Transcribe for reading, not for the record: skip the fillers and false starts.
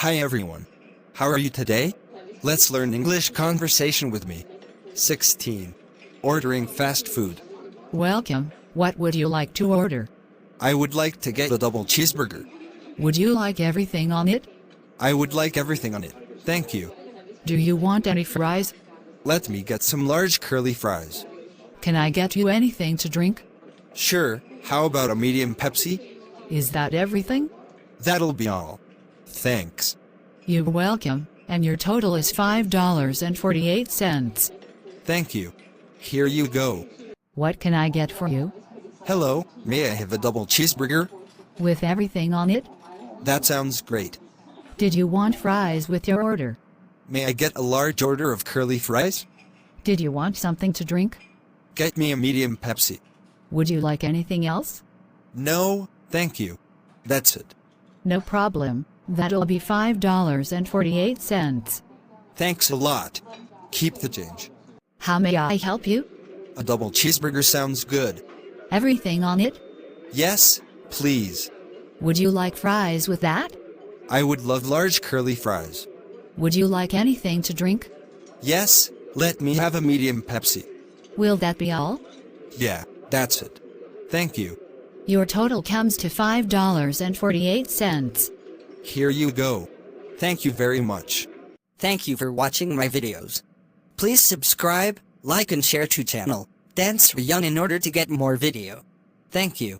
Hi everyone. How are you today? Let's learn English conversation with me. 16. Ordering fast food. Welcome. What would you like to order? I would like to get a double cheeseburger. Would you like everything on it? I would like everything on it. Thank you. Do you want any fries? Let me get some large curly fries. Can I get you anything to drink? Sure, how about a medium Pepsi? Is that everything? That'll be all. Thanks. You're welcome, and your total is $5.48. Thank you. Here you go. What can I get for you? Hello, may I have a double cheeseburger? With everything on it? That sounds great. Did you want fries with your order? May I get a large order of curly fries? Did you want something to drink? Get me a medium Pepsi. Would you like anything else? No, thank you. That's it. No problem. That'll be $5.48. Thanks a lot. Keep the change. How may I help you? A double cheeseburger sounds good. Everything on it? Yes, please. Would you like fries with that? I would love large curly fries. Would you like anything to drink? Yes, let me have a medium Pepsi. Will that be all? Yeah, that's it. Thank you. Your total comes to $5.48. Here you go. Thank you very much. Thank you for watching my videos. Please subscribe, like and share to channel Dan Sreyoun in order to get more video. Thank you.